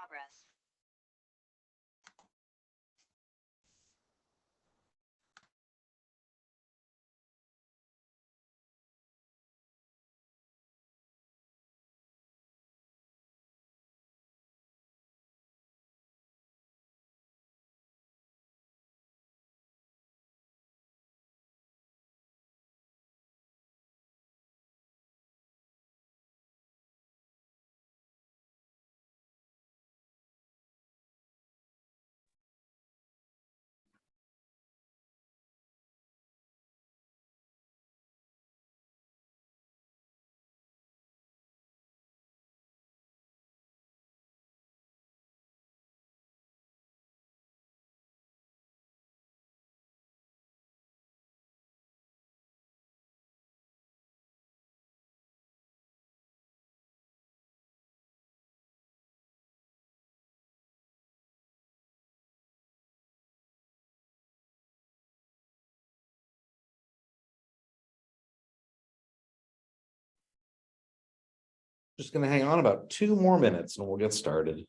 progress. Just going to hang on about 2 more minutes and we'll get started.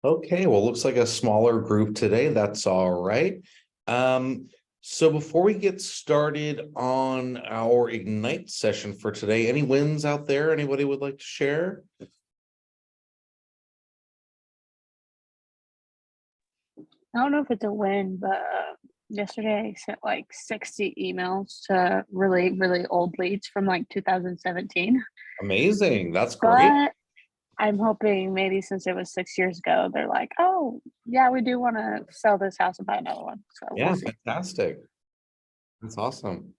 Okay, well, looks like a smaller group today. That's all right. So before we get started on our Ignite session for today, any wins out there? Anybody would like to share? I don't know if it's a win, but yesterday I sent like 60 emails to really, really old leads from like 2017. Amazing. That's great. But I'm hoping maybe since it was 6 years ago, they're like, oh, yeah, we do want to sell this house and buy another one. So Yeah, we'll see. fantastic. That's awesome.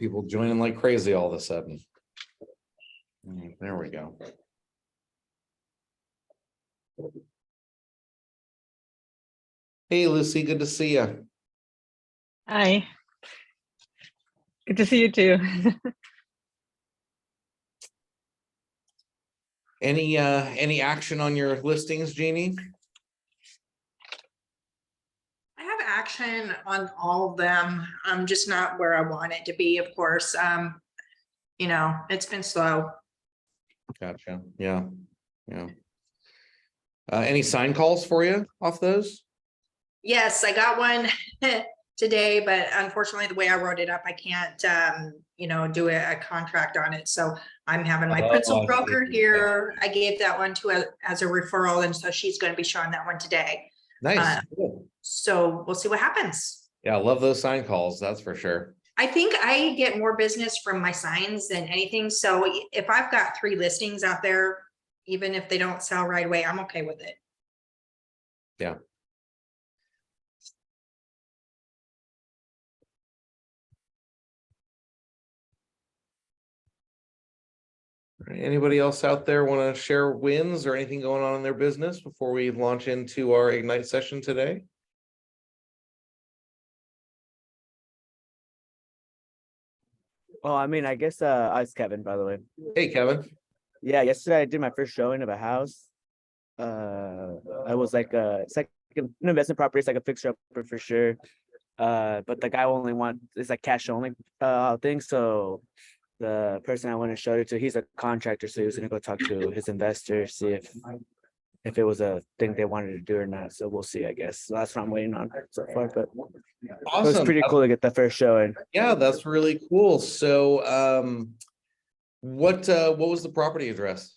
People joining like crazy all of a sudden. There we go. Hey, Lucy, good to see you. Hi. Good to see you too. Any action on your listings, Jeannie? I have action on all of them. I'm just not where I want it to be, of course. You know, it's been slow. Gotcha. Yeah. Any sign calls for you off those? Yes, I got one today, but unfortunately, the way I wrote it up, I can't, do a contract on it. So I'm having my Oh, principal I broker see. here. I gave that one as a referral, and so she's going to be showing that one today. Nice. Uh, Cool. So we'll see what happens. Yeah, I love those sign calls, that's for sure. I think I get more business from my signs than anything. So if I've got 3 listings out there, even if they don't sell right away, I'm okay with it. Yeah. All right, anybody else out there want to share wins or anything going on in their business before we launch into our Ignite session today? Oh, I mean, I guess it's Kevin, by the way. Hey, Kevin. Yeah, yesterday I did my first showing of a house. I was like it's like an investment property, it's like a fixer upper for sure. But the guy only it's like cash only thing. So the person I went and showed it to, he's a contractor, so he was gonna go talk to his investor, see if it was a thing they wanted to do or not. So we'll see, I guess. So that's what I'm waiting on so far. But it was Awesome. pretty cool to get the first showing. Yeah, that's really cool. So, what was the property address?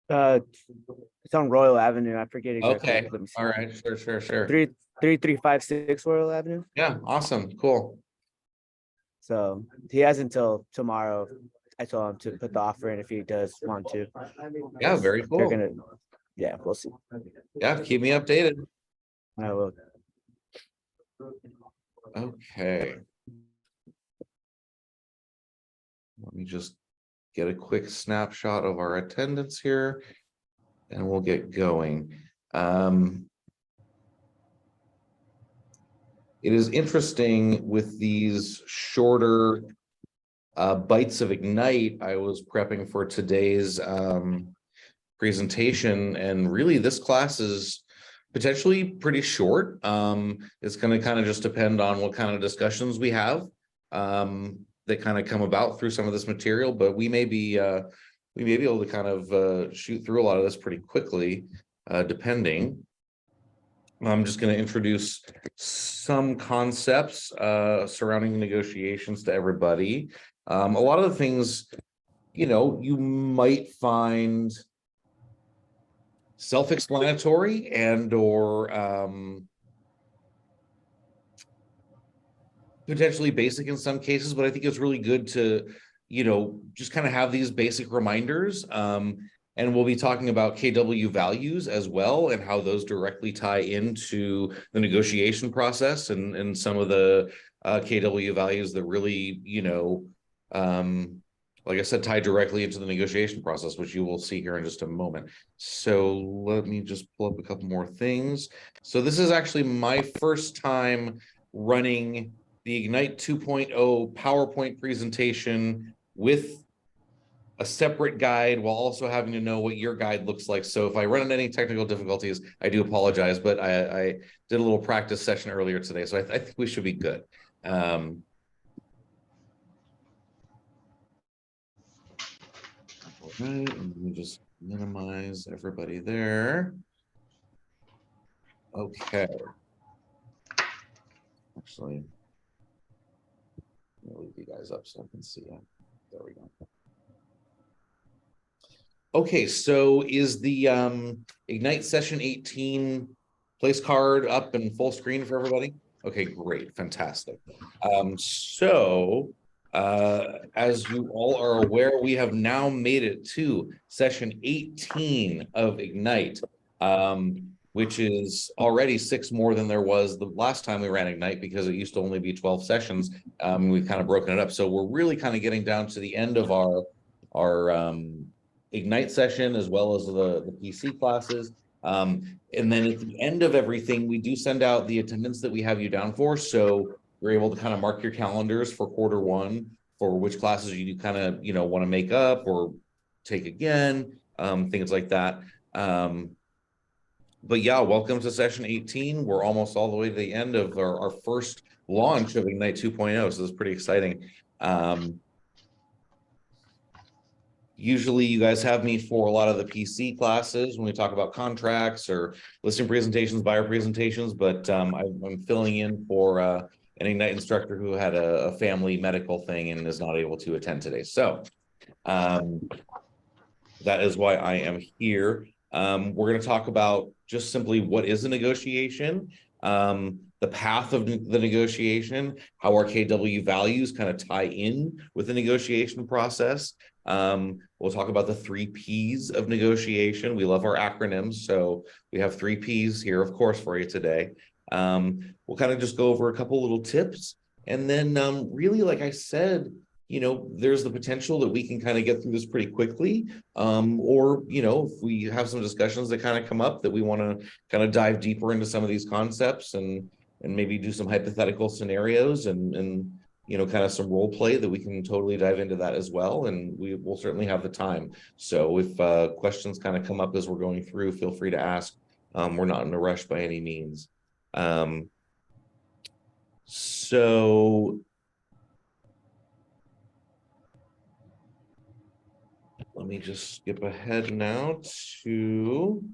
It's on Royal Avenue. I forget exactly. Okay, Let me see. all right, sure. 3356 Royal Avenue. Yeah, awesome, cool. So he has until tomorrow. I told him to put the offer in if he does want to. Yeah, very They're cool. gonna, yeah, we'll see. Yeah, keep me updated. I will. Okay. Let me just get a quick snapshot of our attendance here and we'll get going. It is interesting with these shorter bites of Ignite. I was prepping for today's presentation, and really this class is potentially pretty short. It's going to kind of just depend on what kind of discussions we have that kind of come about through some of this material, but we may be able to kind of shoot through a lot of this pretty quickly, depending. I'm just going to introduce some concepts surrounding negotiations to everybody. A lot of the things, you might find self-explanatory and or potentially basic in some cases, but I think it's really good to, just kind of have these basic reminders. And we'll be talking about KW values as well and how those directly tie into the negotiation process and some of the KW values that really, like I said, tie directly into the negotiation process, which you will see here in just a moment. So let me just pull up a couple more things. So this is actually my first time running the Ignite 2.0 PowerPoint presentation with a separate guide while also having to know what your guide looks like. So if I run into any technical difficulties, I do apologize, but I did a little practice session earlier today, so I think we should be good. All right, and let me just minimize everybody there. Okay. Actually, I'll leave you guys up so I can see it. There we go. Okay, so is the Ignite session 18 place card up and full screen for everybody? Okay, great, fantastic. As you all are aware, we have now made it to session 18 of Ignite, which is already 6 more than there was the last time we ran Ignite, because it used to only be 12 sessions. We've kind of broken it up. So we're really kind of getting down to the end of our Ignite session, as well as the PC classes. And then at the end of everything, we do send out the attendance that we have you down for. So you're able to kind of mark your calendars for Q1 for which classes you kind of, want to make up or take again, things like that. But yeah, welcome to session 18. We're almost all the way to the end of our first launch of Ignite 2.0. So it's pretty exciting. Usually you guys have me for a lot of the PC classes when we talk about contracts or listing presentations, buyer presentations, but I'm filling in for an Ignite instructor who had a family medical thing and is not able to attend today. So that is why I am here. We're going to talk about just simply what is a negotiation, the path of the negotiation, how our KW values kind of tie in with the negotiation process. We'll talk about the 3 Ps of negotiation. We love our acronyms, so we have 3 Ps here, of course, for you today. We'll kind of just go over a couple little tips, and then really, like I said, there's the potential that we can kind of get through this pretty quickly. Or, if we have some discussions that kind of come up that we want to kind of dive deeper into some of these concepts and maybe do some hypothetical scenarios and kind of some role play that we can totally dive into that as well. And we will certainly have the time. So if questions kind of come up as we're going through, feel free to ask. We're not in a rush by any means. So let me just skip ahead now to,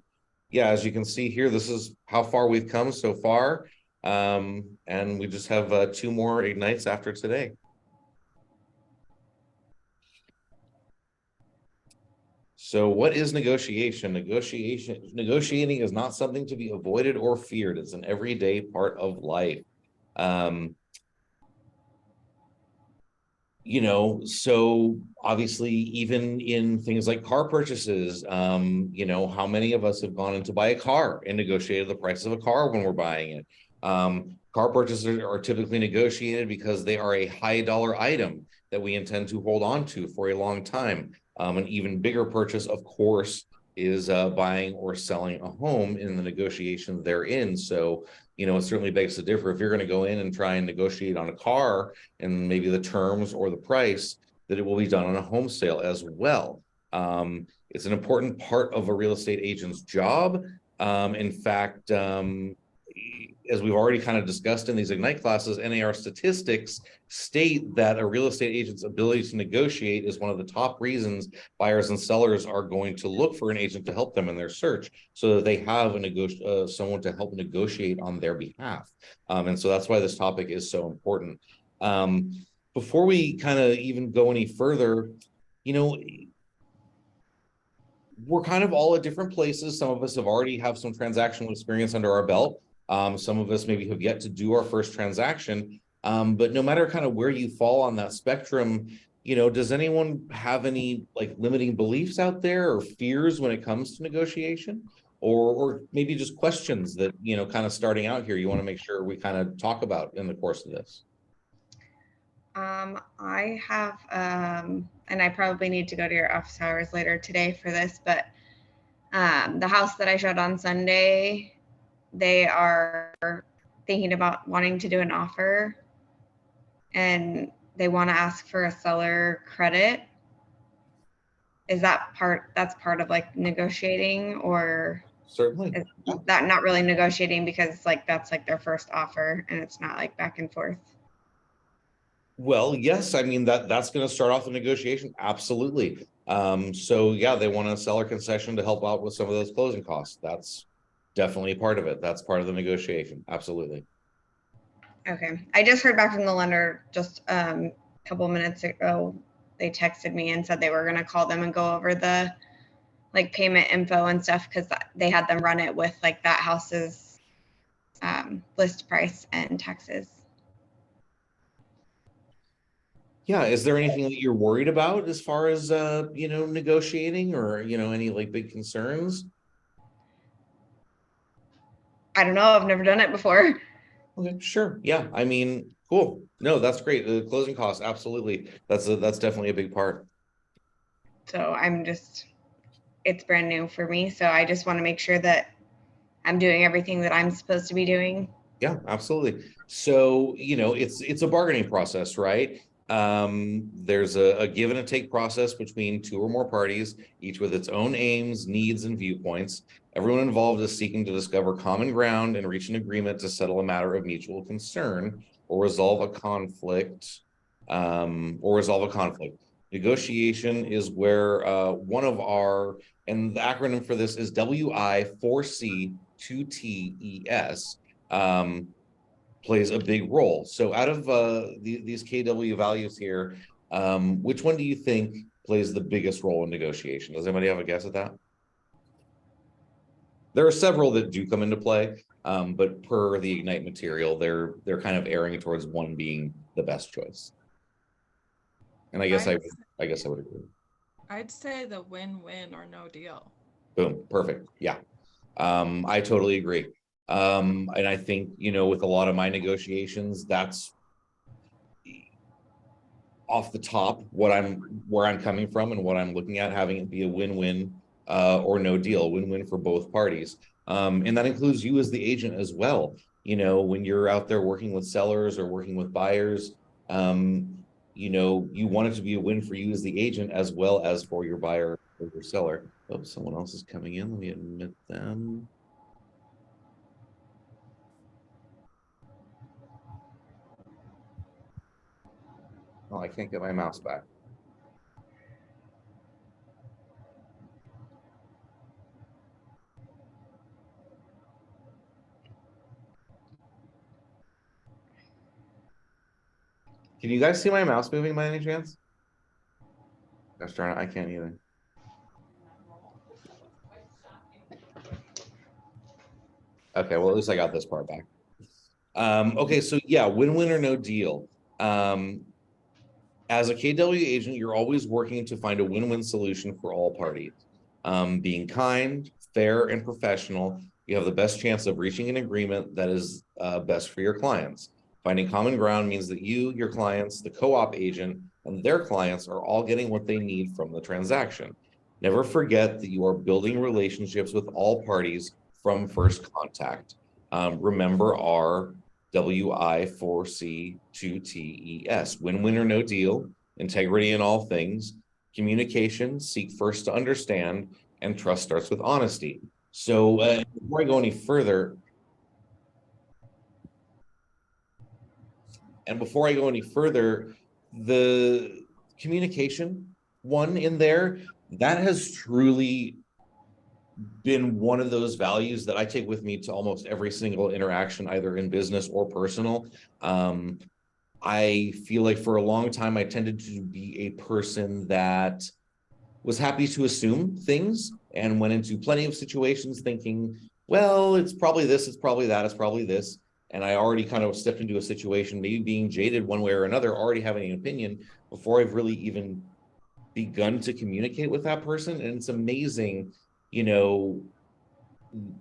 as you can see here, this is how far we've come so far. And we just have 2 more Ignites after today. So what is negotiation? Negotiating is not something to be avoided or feared. It's an everyday part of life. So obviously, even in things like car purchases, how many of us have gone in to buy a car and negotiated the price of a car when we're buying it? Car purchases are typically negotiated because they are a high dollar item that we intend to hold on to for a long time. An even bigger purchase, of course, is buying or selling a home in the negotiation therein. So, it certainly begs to differ. If you're going to go in and try and negotiate on a car and maybe the terms or the price, that it will be done on a home sale as well. It's an important part of a real estate agent's job. In fact, as we've already kind of discussed in these Ignite classes, NAR statistics state that a real estate agent's ability to negotiate is one of the top reasons buyers and sellers are going to look for an agent to help them in their search, so that they have someone to help negotiate on their behalf. And so that's why this topic is so important. Before we kind of even go any further, we're kind of all at different places. Some of us have already have some transactional experience under our belt. Some of us maybe have yet to do our first transaction. But no matter kind of where you fall on that spectrum, does anyone have any limiting beliefs out there or fears when it comes to negotiation, or maybe just questions that, kind of starting out here, you want to make sure we kind of talk about in the course of this? I have, and I probably need to go to your office hours later today for this, but the house that I showed on Sunday, they are thinking about wanting to do an offer, and they want to ask for a seller credit. Is that's part of negotiating, or Certainly. is that not really negotiating because that's their first offer and it's not back and forth? Well, yes, I mean that's going to start off the negotiation. Absolutely. So they want a seller concession to help out with some of those closing costs. That's definitely a part of it. That's part of the negotiation. Absolutely. Okay. I just heard back from the lender just a couple minutes ago. They texted me and said they were going to call them and go over the payment info and stuff, because they had them run it with that house's list price and taxes. Yeah. Is there anything that you're worried about as far as, negotiating, or, any big concerns? I don't know. I've never done it before. Okay, sure. Yeah. I mean, cool. No, that's great. The closing costs. Absolutely. That's definitely a big part. So it's brand new for me. So I just want to make sure that I'm doing everything that I'm supposed to be doing. Yeah, absolutely. So, it's a bargaining process, right? There's a give and a take process between 2 or more parties, each with its own aims, needs, and viewpoints. Everyone involved is seeking to discover common ground and reach an agreement to settle a matter of mutual concern or resolve a conflict. Negotiation is where and the acronym for this is WI4C2TES. plays a big role. So out of these KW values here, which one do you think plays the biggest role in negotiation? Does anybody have a guess at that? There are several that do come into play, but per the Ignite material, they're kind of erring towards one being the best choice. And I guess I would agree. I'd say the win-win or no deal. Boom, perfect. Yeah. I totally agree. And I think, you know, with a lot of my negotiations, that's off the top where I'm coming from and what I'm looking at, having it be a win-win or no deal, win-win for both parties. And that includes you as the agent as well. You know, when you're out there working with sellers or working with buyers, you know, you want it to be a win for you as the agent as well as for your buyer or your seller. Oh, someone else is coming in. Let me admit them. Oh, I can't get my mouse back. Can you guys see my mouse moving by any chance? Gosh darn it, I can't either. Okay, well, at least I got this part back. Okay, so yeah, win-win or no deal. As a KW agent, you're always working to find a win-win solution for all parties. Being kind, fair, and professional, you have the best chance of reaching an agreement that is best for your clients. Finding common ground means that you, your clients, the co-op agent, and their clients are all getting what they need from the transaction. Never forget that you are building relationships with all parties from first contact. Remember our WI4C2TES, win-win or no deal, integrity in all things, communication, seek first to understand, and trust starts with honesty. So before I go any further, the communication one in there, that has truly been one of those values that I take with me to almost every single interaction, either in business or personal. I feel like for a long time, I tended to be a person that was happy to assume things and went into plenty of situations thinking, well, it's probably this, it's probably that, it's probably this. And I already kind of stepped into a situation, maybe being jaded one way or another, already having an opinion before I've really even begun to communicate with that person. And it's amazing, you know,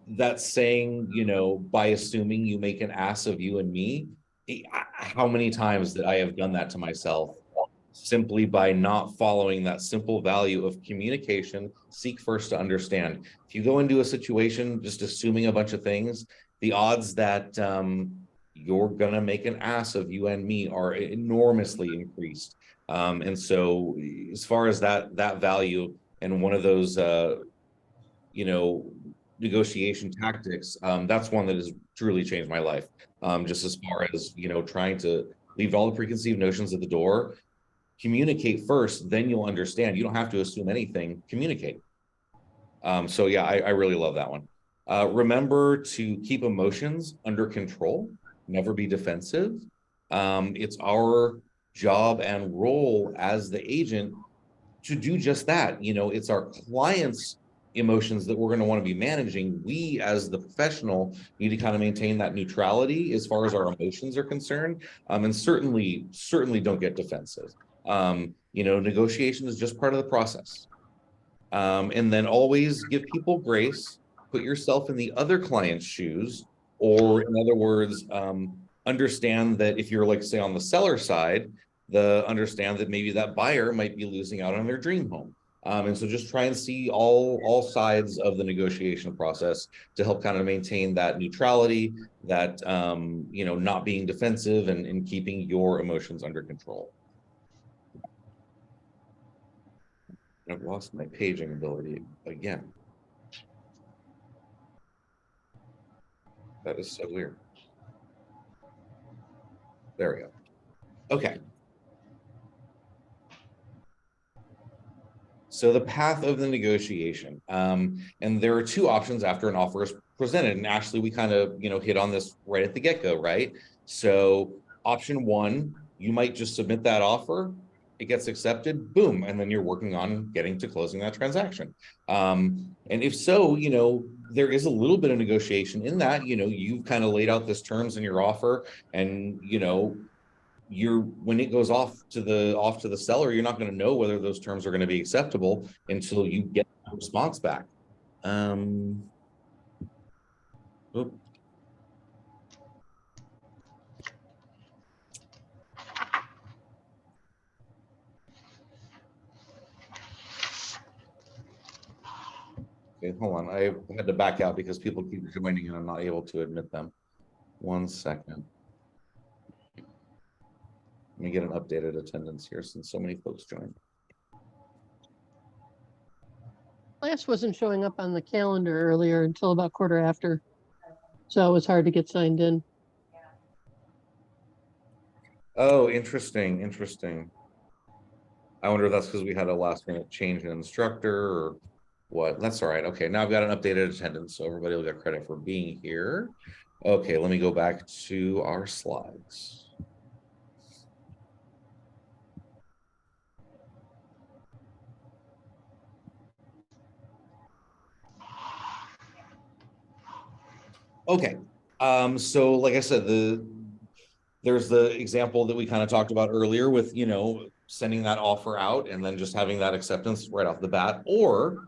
that saying, you know, by assuming you make an ass of you and me, how many times that I have done that to myself simply by not following that simple value of communication, seek first to understand. If you go into a situation just assuming a bunch of things, the odds that you're gonna make an ass of you and me are enormously increased. And so as far as that value and one of those you know, negotiation tactics, that's one that has truly changed my life. Just as far as, you know, trying to leave all the preconceived notions at the door, communicate first, then you'll understand. You don't have to assume anything, communicate. So yeah, I really love that one. Remember to keep emotions under control, never be defensive. It's our job and role as the agent to do just that. You know, it's our clients' emotions that we're going to want to be managing. We as the professional need to kind of maintain that neutrality as far as our emotions are concerned, and certainly don't get defensive. You know, negotiation is just part of the process. And then always give people grace, put yourself in the other client's shoes, or in other words, understand that if you're, like, say, on the seller side, understand that maybe that buyer might be losing out on their dream home. And so just try and see all sides of the negotiation process to help kind of maintain that neutrality, that you know, not being defensive and keeping your emotions under control. I've lost my paging ability again. That is so weird. There we go. Okay. So the path of the negotiation, and there are two options after an offer is presented. And Ashley, we kind of, you know, hit on this right at the get-go, right? So option one, you might just submit that offer, it gets accepted, boom, and then you're working on getting to closing that transaction. And if so, there is a little bit of negotiation in that, you've kind of laid out this terms in your offer, and when it goes off to the seller, you're not going to know whether those terms are going to be acceptable until you get a response back. Oop. Okay, hold on. I had to back out because people keep joining and I'm not able to admit them. 1 second. Let me get an updated attendance here since so many folks joined. Class wasn't showing up on the calendar earlier until about quarter after. So it was hard to get signed in. Oh, interesting. I wonder if that's because we had a last minute change in instructor or what. That's all right. Okay, now I've got an updated attendance, so everybody will get credit for being here. Okay, let me go back to our slides. Okay, so like I said, there's the example that we kind of talked about earlier with, sending that offer out and then just having that acceptance right off the bat, or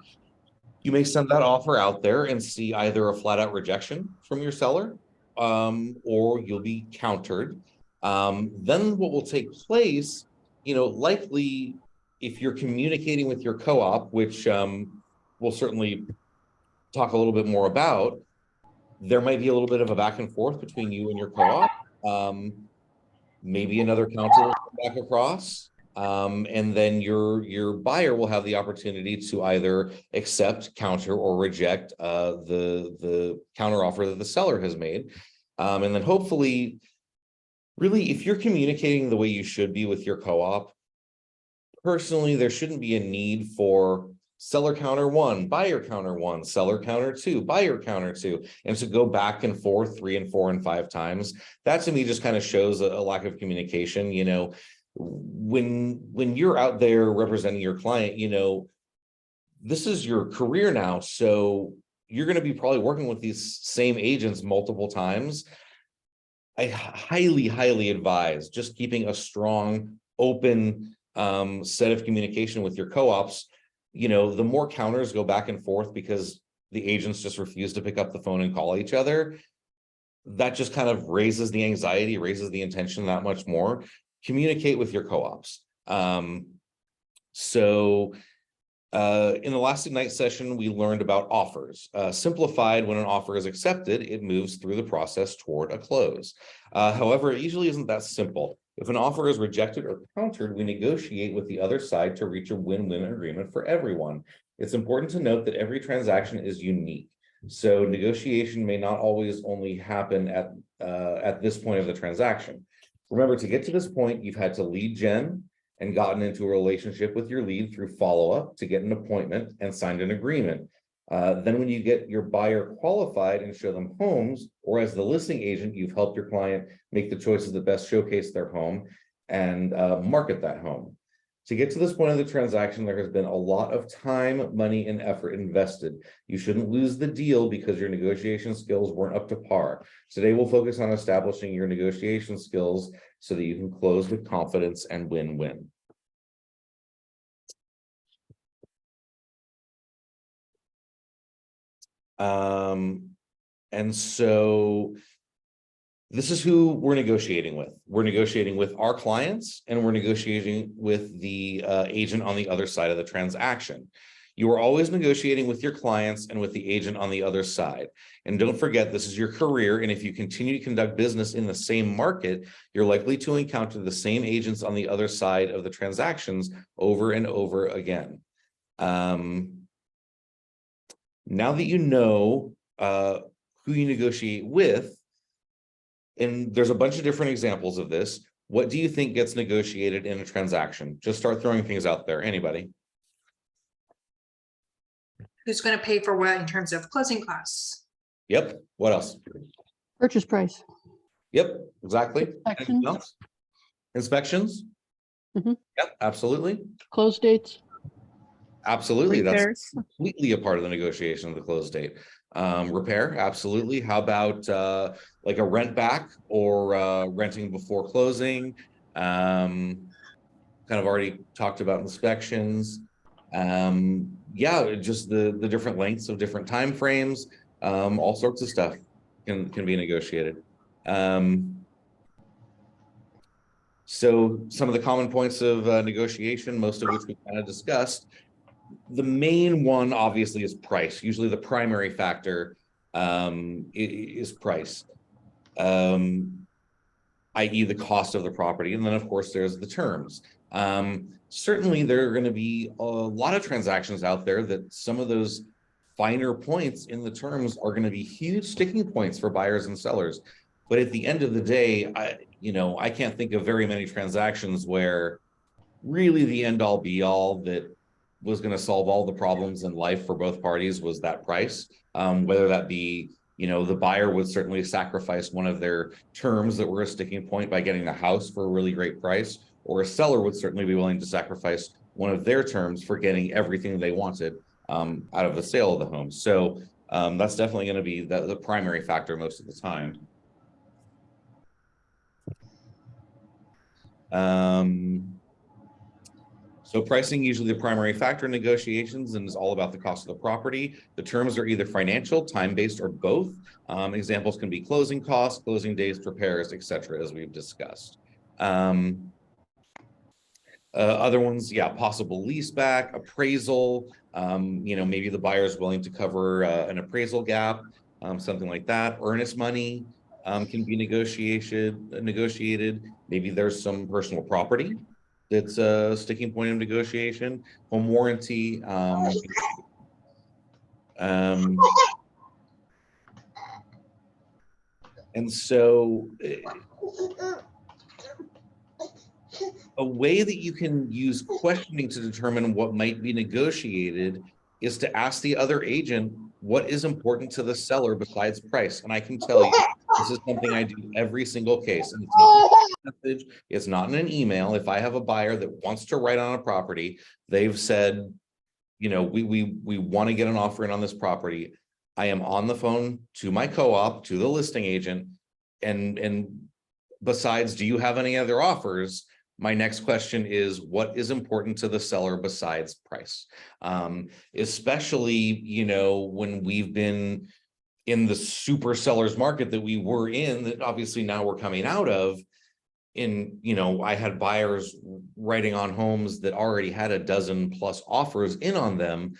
you may send that offer out there and see either a flat out rejection from your seller, or you'll be countered. Then what will take place, likely if you're communicating with your co-op, which we'll certainly talk a little bit more about, there might be a little bit of a back and forth between you and your co-op. Maybe another counter will come back across. And then your buyer will have the opportunity to either accept, counter, or reject the counter offer that the seller has made. And then hopefully, really, if you're communicating the way you should be with your co-op, personally, there shouldn't be a need for seller counter 1, buyer counter 1, seller counter 2, buyer counter 2, and to go back and forth 3 and 4 and 5 times. That to me just kind of shows a lack of communication. When you're out there representing your client, this is your career now, so you're going to be probably working with these same agents multiple times. I highly advise just keeping a strong, open set of communication with your co-ops. The more counters go back and forth because the agents just refuse to pick up the phone and call each other, that just kind of raises the anxiety, raises the intention that much more. Communicate with your co-ops. In the last Ignite session, we learned about offers. Simplified, when an offer is accepted, it moves through the process toward a close. However, it usually isn't that simple. If an offer is rejected or countered, we negotiate with the other side to reach a win-win agreement for everyone. It's important to note that every transaction is unique. So negotiation may not always only happen at this point of the transaction. Remember, to get to this point, you've had to lead gen and gotten into a relationship with your lead through follow-up to get an appointment and signed an agreement. Then when you get your buyer qualified and show them homes, or as the listing agent, you've helped your client make the choices that best showcase their home and market that home. To get to this point of the transaction, there has been a lot of time, money, and effort invested. You shouldn't lose the deal because your negotiation skills weren't up to par. Today, we'll focus on establishing your negotiation skills so that you can close with confidence and win-win. And so this is who we're negotiating with. We're negotiating with our clients, and we're negotiating with the agent on the other side of the transaction. You are always negotiating with your clients and with the agent on the other side. And don't forget, this is your career. And if you continue to conduct business in the same market, you're likely to encounter the same agents on the other side of the transactions over and over again. Now that you know who you negotiate with, and there's a bunch of different examples of this, what do you think gets negotiated in a transaction? Just start throwing things out there. Anybody? Who's going to pay for what in terms of closing costs? Yep. What else? Purchase price. Yep, exactly. Anything Inspections. else? Inspections? Mhm. Yep, absolutely. Close dates. Absolutely. That's Repairs. completely a part of the negotiation of the close date. Repair, absolutely. How about like a rent back or renting before closing? Kind of already talked about inspections. Yeah, just the different lengths of different time frames, all sorts of stuff can be negotiated. So some of the common points of negotiation, most of which we kind of discussed. The main one obviously is price. Usually the primary factor is price, i.e. the cost of the property. And then of course there's the terms. Certainly there are going to be a lot of transactions out there that some of those finer points in the terms are going to be huge sticking points for buyers and sellers. But at the end of the day, I can't think of very many transactions where really the end all be all that was going to solve all the problems in life for both parties was that price. Whether that be, the buyer would certainly sacrifice one of their terms that were a sticking point by getting the house for a really great price, or a seller would certainly be willing to sacrifice one of their terms for getting everything they wanted out of the sale of the home. So that's definitely going to be the primary factor most of the time. So pricing usually the primary factor in negotiations and is all about the cost of the property. The terms are either financial, time-based, or both. Examples can be closing costs, closing days, repairs, etc., as we've discussed. Other ones, yeah, possible lease back, appraisal. Maybe the buyer is willing to cover an appraisal gap, something like that. Earnest money can be negotiated. Maybe there's some personal property that's a sticking point of negotiation. Home warranty. And so a way that you can use questioning to determine what might be negotiated is to ask the other agent what is important to the seller besides price. And I can tell you, this is something I do every single case. And it's not a message, it's not in an email. If I have a buyer that wants to write on a property, they've said, we want to get an offer in on this property. I am on the phone to my co-op, to the listing agent, and besides, do you have any other offers? My next question is, what is important to the seller besides price? Especially, when we've been in the super sellers market that we were in, that obviously now we're coming out of. I had buyers writing on homes that already had a dozen plus offers in on them.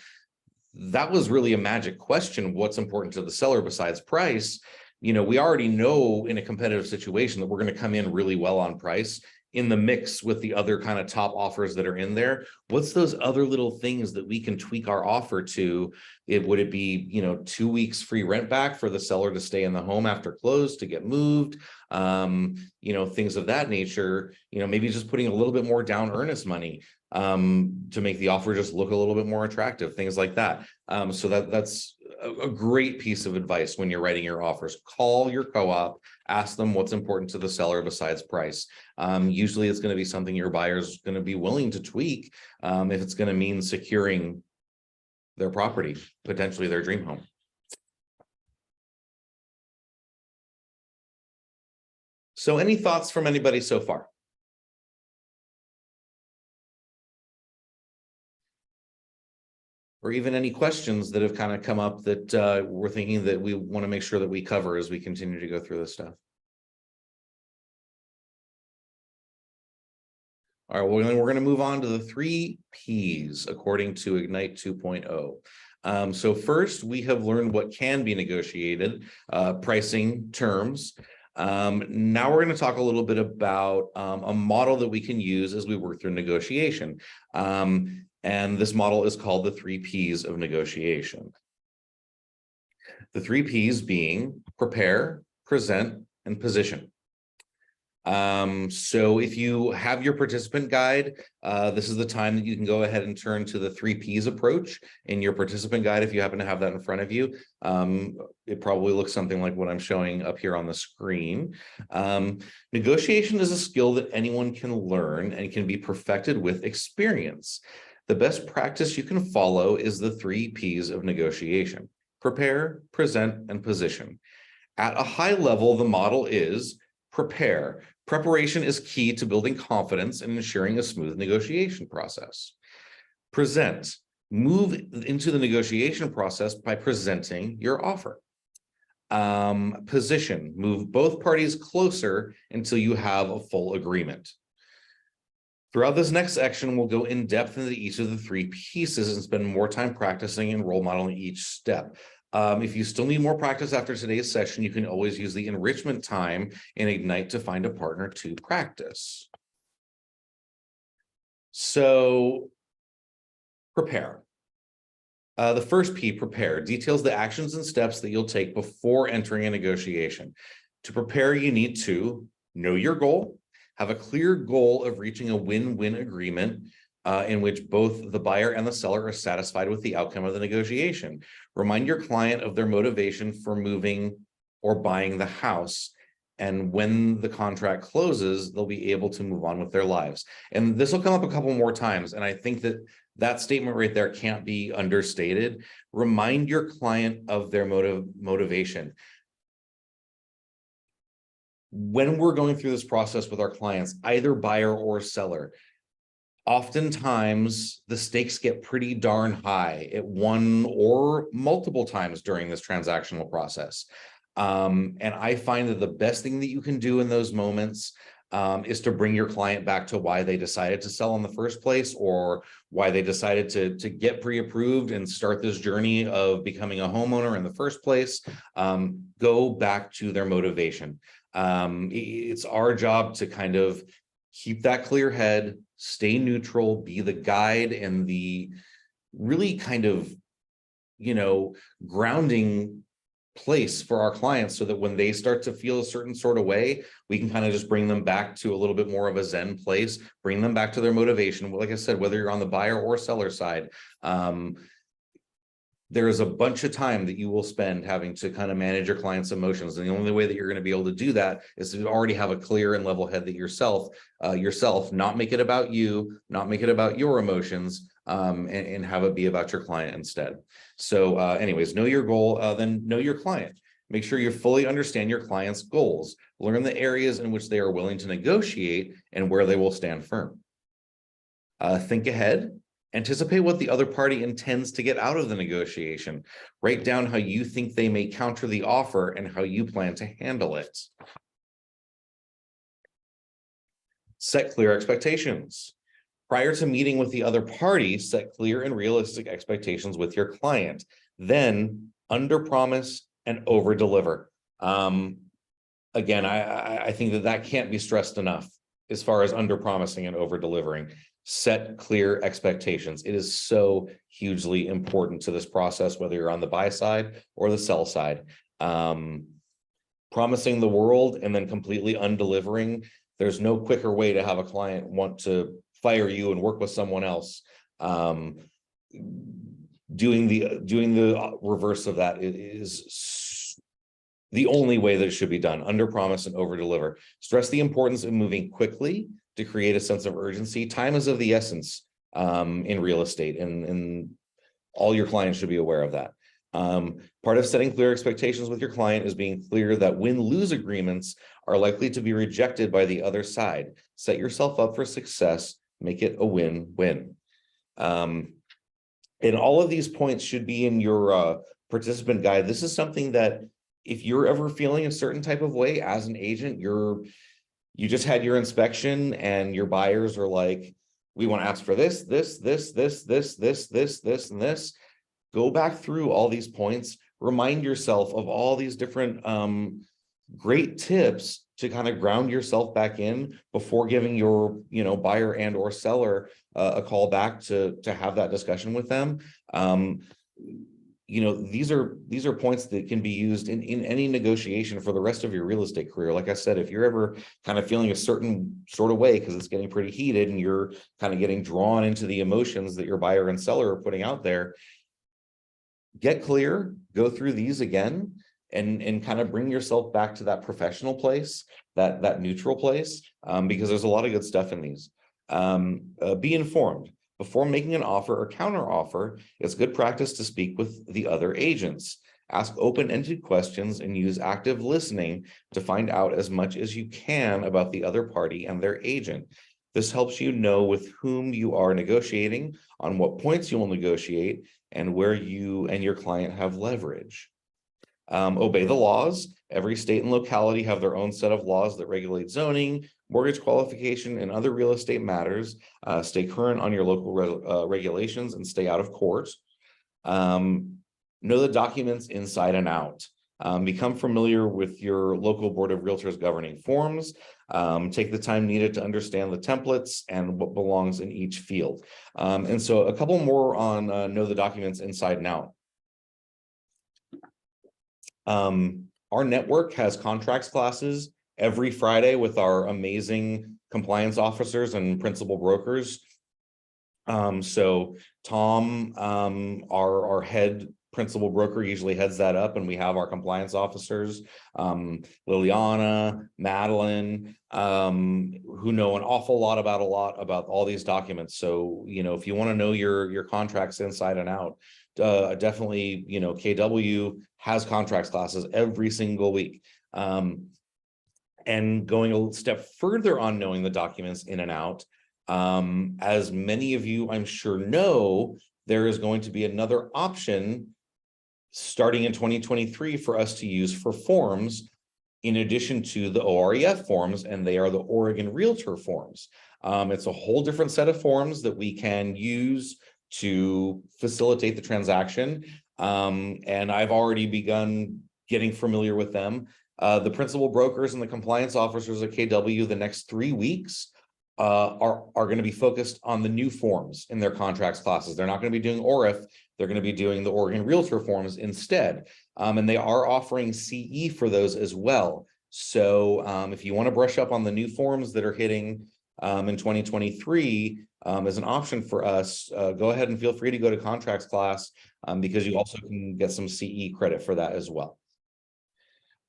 That was really a magic question. What's important to the seller besides price? We already know in a competitive situation that we're going to come in really well on price. In the mix with the other kind of top offers that are in there, what's those other little things that we can tweak our offer to? Would it be 2 weeks free rent back for the seller to stay in the home after close to get moved, things of that nature, maybe just putting a little bit more down earnest money to make the offer just look a little bit more attractive, things like that. So that's a great piece of advice when you're writing your offers. Call your co-op, ask them what's important to the seller besides price. Usually it's going to be something your buyer's going to be willing to tweak if it's going to mean securing their property, potentially their dream home. So any thoughts from anybody so far? Or even any questions that have kind of come up that we're thinking that we want to make sure that we cover as we continue to go through this stuff. All right, well, then we're going to move on to the 3 Ps according to Ignite 2.0. So first, we have learned what can be negotiated, pricing, terms. Now we're going to talk a little bit about a model that we can use as we work through negotiation. And this model is called the 3 Ps of negotiation. The 3 Ps being prepare, present, and position. So if you have your participant guide, this is the time that you can go ahead and turn to the 3 Ps approach in your participant guide if you happen to have that in front of you. It probably looks something like what I'm showing up here on the screen. Negotiation is a skill that anyone can learn and can be perfected with experience. The best practice you can follow is the 3 Ps of negotiation: prepare, present, and position. At a high level, the model is prepare. Preparation is key to building confidence and ensuring a smooth negotiation process. Present. Move into the negotiation process by presenting your offer. Position. Move both parties closer until you have a full agreement. Throughout this next section, we'll go in depth into each of the 3 pieces and spend more time practicing and role modeling each step. If you still need more practice after today's session, you can always use the enrichment time in Ignite to find a partner to practice. So, prepare. The first P, prepare, details the actions and steps that you'll take before entering a negotiation. To prepare, you need to know your goal, have a clear goal of reaching a win-win agreement in which both the buyer and the seller are satisfied with the outcome of the negotiation. Remind your client of their motivation for moving or buying the house. And when the contract closes, they'll be able to move on with their lives. And this will come up a couple more times. And I think that that statement right there can't be understated. Remind your client of their motivation. When we're going through this process with our clients, either buyer or seller, oftentimes the stakes get pretty darn high at one or multiple times during this transactional process. And I find that the best thing that you can do in those moments is to bring your client back to why they decided to sell in the first place, or why they decided to get pre-approved and start this journey of becoming a homeowner in the first place. Go back to their motivation. It's our job to kind of keep that clear head, stay neutral, be the guide and the really kind of, grounding place for our clients, so that when they start to feel a certain sort of way, we can kind of just bring them back to a little bit more of a Zen place, bring them back to their motivation. Like I said, whether you're on the buyer or seller side, there's a bunch of time that you will spend having to kind of manage your client's emotions. And the only way that you're going to be able to do that is to already have a clear and level head that yourself, not make it about you, not make it about your emotions, and have it be about your client instead. So anyways, know your goal, then know your client. Make sure you fully understand your client's goals. Learn the areas in which they are willing to negotiate and where they will stand firm. Think ahead. Anticipate what the other party intends to get out of the negotiation. Write down how you think they may counter the offer and how you plan to handle it. Set clear expectations. Prior to meeting with the other party, set clear and realistic expectations with your client. Then underpromise and overdeliver. Again, I think that can't be stressed enough as far as underpromising and overdelivering. Set clear expectations. It is so hugely important to this process, whether you're on the buy side or the sell side. Promising the world and then completely undelivering. There's no quicker way to have a client want to fire you and work with someone else. Doing the reverse of that is the only way that it should be done. Underpromise and overdeliver. Stress the importance of moving quickly to create a sense of urgency. Time is of the essence in real estate, and all your clients should be aware of that. Part of setting clear expectations with your client is being clear that win-lose agreements are likely to be rejected by the other side. Set yourself up for success, make it a win-win. And all of these points should be in your participant guide. This is something that if you're ever feeling a certain type of way as an agent, you just had your inspection and your buyers are like, we want to ask for this, and this. Go back through all these points, remind yourself of all these different great tips to kind of ground yourself back in before giving your buyer and or seller a call back to have that discussion with them. you know, these are points that can be used in any negotiation for the rest of your real estate career. Like I said, if you're ever kind of feeling a certain sort of way because it's getting pretty heated and you're kind of getting drawn into the emotions that your buyer and seller are putting out there, get clear, go through these again, and kind of bring yourself back to that professional place, that neutral place, because there's a lot of good stuff in these. Be informed. Before making an offer or counter offer, it's good practice to speak with the other agents. Ask open-ended questions and use active listening to find out as much as you can about the other party and their agent. This helps you know with whom you are negotiating, on what points you will negotiate, and where you and your client have leverage. Obey the laws. Every state and locality have their own set of laws that regulate zoning, mortgage qualification, and other real estate matters. Stay current on your local regulations and stay out of court. Know the documents inside and out. Become familiar with your local Board of Realtors governing forms. Take the time needed to understand the templates and what belongs in each field. And so a couple more on know the documents inside and out. Our network has contracts classes every Friday with our amazing compliance officers and principal brokers. So Tom, our head principal broker, usually heads that up, and we have our compliance officers, Liliana, Madeline, who know an awful lot about all these documents. So, you know, if you want to know your contracts inside and out, definitely, you know, KW has contracts classes every single week. And going a step further on knowing the documents in and out, as many of you I'm sure know, there is going to be another option starting in 2023 for us to use for forms in addition to the OREF forms, and they are the Oregon Realtor forms. It's a whole different set of forms that we can use to facilitate the transaction. And I've already begun getting familiar with them. The principal brokers and the compliance officers at KW the next 3 weeks are going to be focused on the new forms in their contracts classes. They're not going to be doing OREF. They're going to be doing the Oregon Realtor forms instead. And they are offering CE for those as well. So if you want to brush up on the new forms that are hitting in 2023 as an option for us, go ahead and feel free to go to contracts class because you also can get some CE credit for that as well.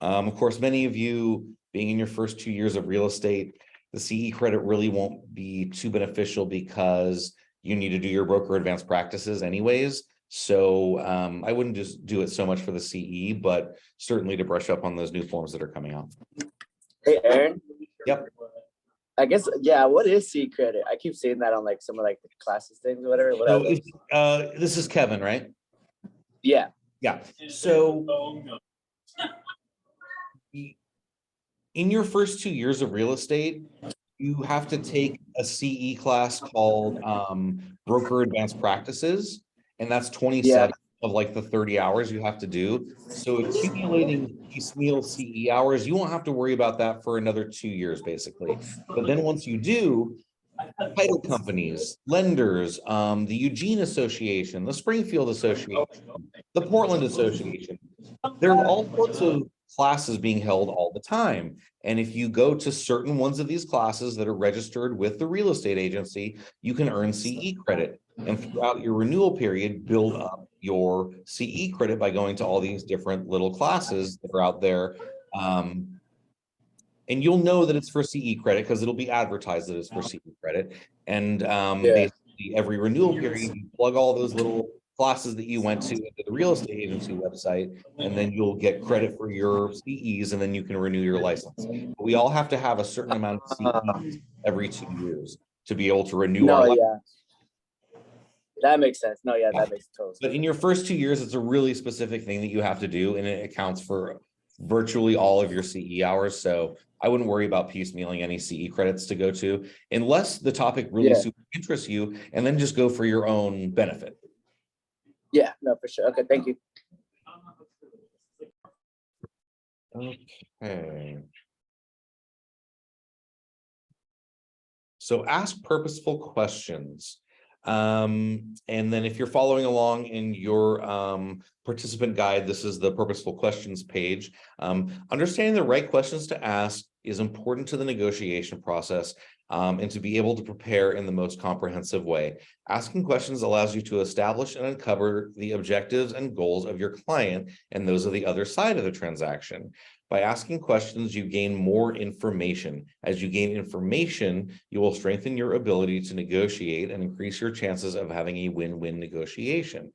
Of course, many of you being in your first 2 years of real estate, the CE credit really won't be too beneficial because you need to do your broker advanced practices anyways. So I wouldn't just do it so much for the CE, but certainly to brush up on those new forms that are coming out. Hey, Aaron. Yep. I guess, yeah, what is C credit? I keep seeing that on like some of like the classes things or whatever. So this is Kevin, right? Yeah. Yeah. So in your first 2 years of real estate, you have to take a CE class called Broker Advanced Practices, and that's 27 of like the 30 hours you have to do. So accumulating piecemeal CE hours, you won't have to worry about that for another 2 years, basically. But then once you do, title companies, lenders, the Eugene Association, the Springfield Association, the Portland Association, there are all sorts of classes being held all the time. And if you go to certain ones of these classes that are registered with the real estate agency, you can earn CE credit. And throughout your renewal period, build up your CE credit by going to all these different little classes that are out there. And you'll know that it's for CE credit because it'll be advertised that it's for CE credit. And basically every renewal period, you plug all those little classes that you went to into the real estate agency website, and then you'll get credit for your CEs, and then you can renew your license. But we all have to have a certain amount of CEs every 2 years to be able to renew our license. That makes sense. No, yeah, that makes total sense. But in your first 2 years, it's a really specific thing that you have to do, and it accounts for virtually all of your CE hours. So I wouldn't worry about piecemealing any CE credits to go to, unless the topic really super interests you, and then just go for your own benefit. Yeah, no, for sure. Okay, thank you. Okay. So ask purposeful questions. And then if you're following along in your participant guide, this is the purposeful questions page. Understanding the right questions to ask is important to the negotiation process, and to be able to prepare in the most comprehensive way. Asking questions allows you to establish and uncover the objectives and goals of your client and those of the other side of the transaction. By asking questions, you gain more information. As you gain information, you will strengthen your ability to negotiate and increase your chances of having a win-win negotiation.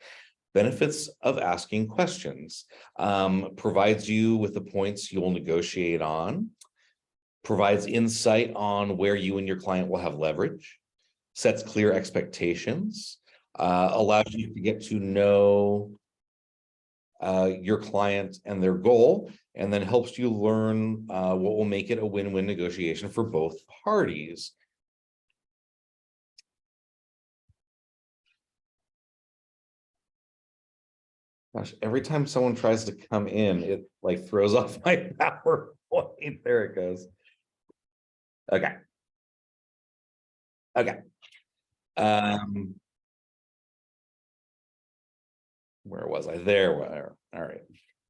Benefits of asking questions: provides you with the points you'll negotiate on, provides insight on where you and your client will have leverage, sets clear expectations, allows you to get to know your client and their goal, and then helps you learn what will make it a win-win negotiation for both parties. Gosh, every time someone tries to come in, it like throws off my PowerPoint. There it goes. Okay. Okay. Where was I? There. All right.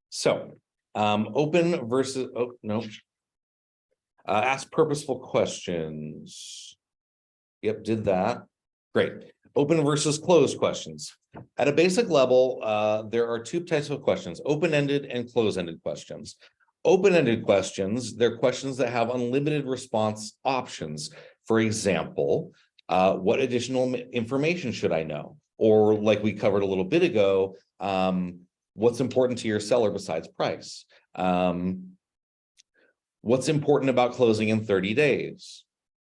So, open versus, oh, no. Ask purposeful questions. Yep, did that. Great. Open versus closed questions. At a basic level, there are two types of questions: open-ended and closed-ended questions. Open-ended questions, they're questions that have unlimited response options. For example, what additional information should I know? Or like we covered a little bit ago, what's important to your seller besides price? What's important about closing in 30 days?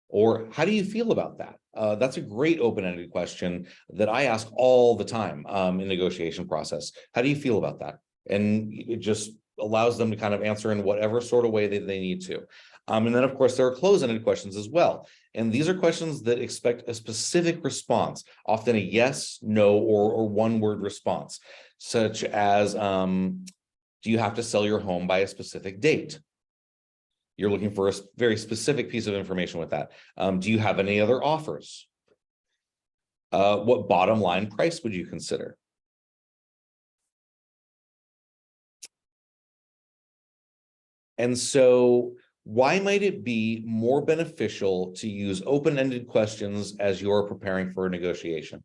Or how do you feel about that? That's a great open-ended question that I ask all the time in negotiation process. How do you feel about that? And it just allows them to kind of answer in whatever sort of way that they need to. And then, of course, there are closed-ended questions as well. And these are questions that expect a specific response, often a yes, no, or one-word response, such as, do you have to sell your home by a specific date? You're looking for a very specific piece of information with that. Do you have any other offers? What bottom line price would you consider? And so why might it be more beneficial to use open-ended questions as you're preparing for a negotiation?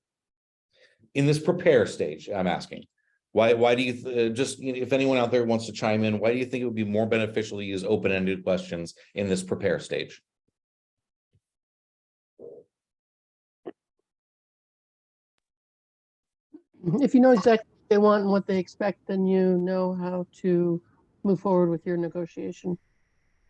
In this prepare stage, I'm asking. Why do you just, if anyone out there wants to chime in, why do you think it would be more beneficial to use open-ended questions in this prepare stage? If you know exactly what they want and what they expect, then you know how to move forward with your negotiation.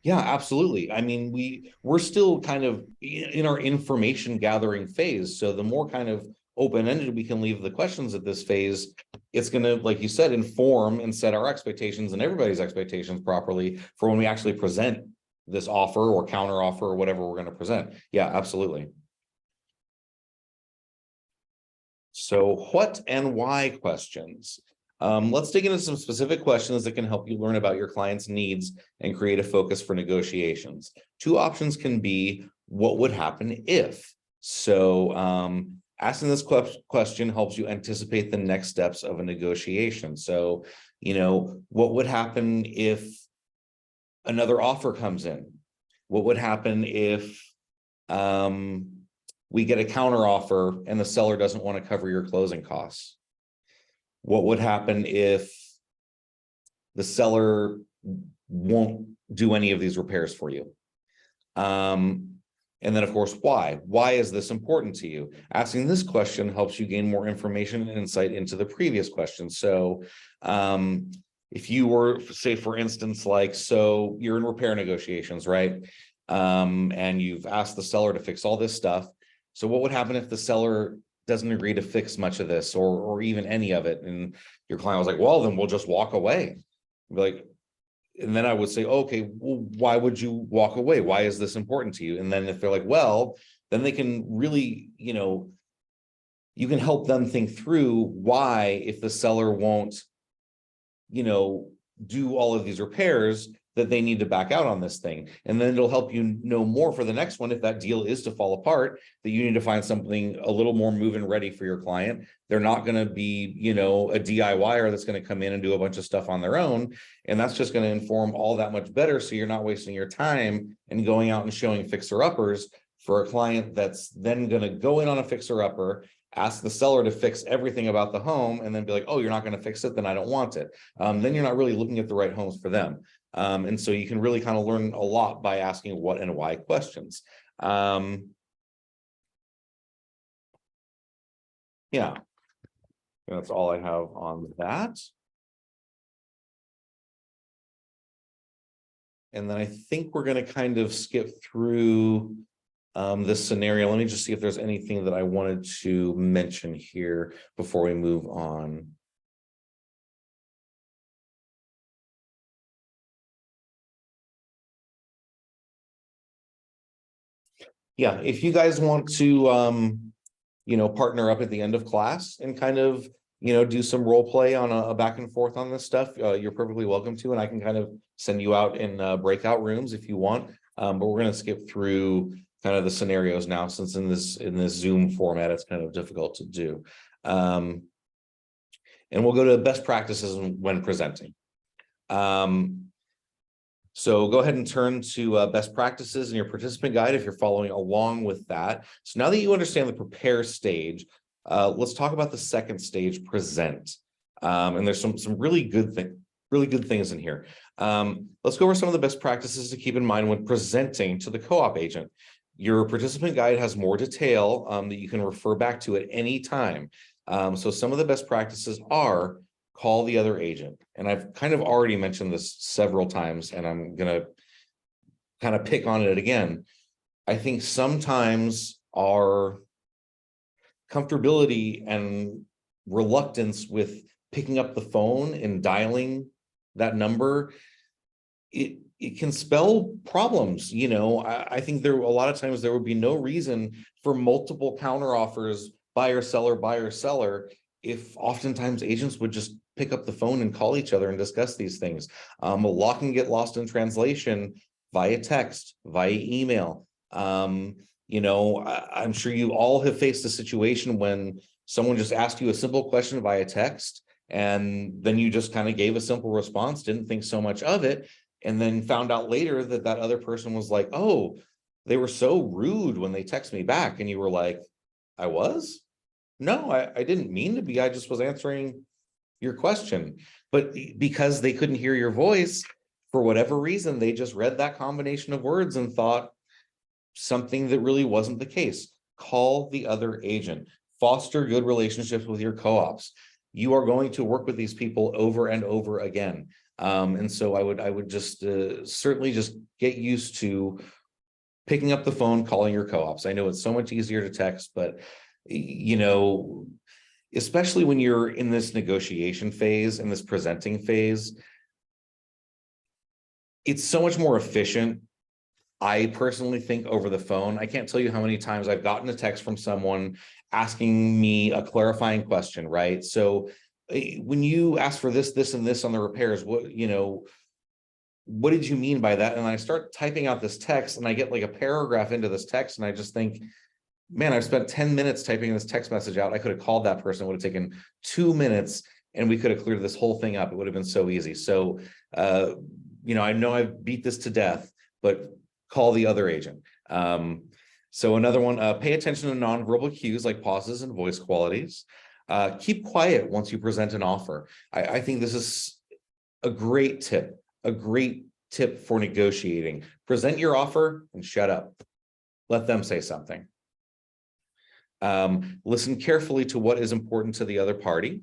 Yeah, absolutely. I mean, we're still kind of in our information gathering phase. So the more kind of open-ended we can leave the questions at this phase, it's going to, like you said, inform and set our expectations and everybody's expectations properly for when we actually present this offer or counter offer or whatever we're going to present. Yeah, absolutely. So what and why questions? Let's dig into some specific questions that can help you learn about your client's needs and create a focus for negotiations. Two options can be, what would happen if? So asking this question helps you anticipate the next steps of a negotiation. So, what would happen if another offer comes in? What would happen if we get a counter offer and the seller doesn't want to cover your closing costs? What would happen if the seller won't do any of these repairs for you? And then, of course, why? Why is this important to you? Asking this question helps you gain more information and insight into the previous question. So if you were, say, for instance, so you're in repair negotiations, right? And you've asked the seller to fix all this stuff. So what would happen if the seller doesn't agree to fix much of this or even any of it? And your client was like, well, then we'll just walk away. And then I would say, okay, well, why would you walk away? Why is this important to you? And then if they're like, well, then they can really, you can help them think through why, if the seller won't, do all of these repairs, that they need to back out on this thing. And then it'll help you know more for the next one. If that deal is to fall apart, that you need to find something a little more move-in ready for your client. They're not going to be, you know, a DIYer that's going to come in and do a bunch of stuff on their own. And that's just going to inform all that much better. So you're not wasting your time and going out and showing fixer-uppers for a client that's then going to go in on a fixer-upper, ask the seller to fix everything about the home, and then be like, oh, you're not going to fix it, then I don't want it. Then you're not really looking at the right homes for them. And so you can really kind of learn a lot by asking what and why questions. Yeah, that's all I have on that. And then I think we're going to kind of skip through this scenario. Let me just see if there's anything that I wanted to mention here before we move on. Yeah, if you guys want to, you know, partner up at the end of class and kind of, you know, do some role play on a back and forth on this stuff, you're perfectly welcome to, and I can kind of send you out in breakout rooms if you want. But we're going to skip through kind of the scenarios now, since in this Zoom format, it's kind of difficult to do. And we'll go to best practices when presenting. So go ahead and turn to best practices in your participant guide if you're following along with that. So now that you understand the prepare stage, let's talk about the second stage, present. And there's some really good things in here. Let's go over some of the best practices to keep in mind when presenting to the co-op agent. Your participant guide has more detail that you can refer back to at any time. So some of the best practices are: call the other agent. And I've kind of already mentioned this several times, and I'm going to kind of pick on it again. I think sometimes our comfortability and reluctance with picking up the phone and dialing that number, it can spell problems. You know, I think a lot of times there would be no reason for multiple counteroffers, buyer, seller, if oftentimes agents would just pick up the phone and call each other and discuss these things. A lot can get lost in translation via text, via email. You know, I'm sure you all have faced a situation when someone just asked you a simple question via text, and then you just kind of gave a simple response, didn't think so much of it, and then found out later that that other person was like, oh, they were so rude when they text me back. And you were like, I was? No, I didn't mean to be. I just was answering your question. But because they couldn't hear your voice, for whatever reason, they just read that combination of words and thought something that really wasn't the case. Call the other agent. Foster good relationships with your co-ops. You are going to work with these people over and over again. And so I would just certainly just get used to picking up the phone, calling your co-ops. I know it's so much easier to text, but you know, especially when you're in this negotiation phase and this presenting phase, it's so much more efficient. I personally think over the phone. I can't tell you how many times I've gotten a text from someone asking me a clarifying question, right? So when you ask for this, and this on the repairs, what did you mean by that? And I start typing out this text and I get like a paragraph into this text and I just think, man, I've spent 10 minutes typing this text message out. I could have called that person. It would have taken 2 minutes and we could have cleared this whole thing up. It would have been so easy. So, I know I've beat this to death, but call the other agent. So another one, pay attention to nonverbal cues like pauses and voice qualities. Keep quiet once you present an offer. I think this is a great tip for negotiating. Present your offer and shut up. Let them say something. Listen carefully to what is important to the other party.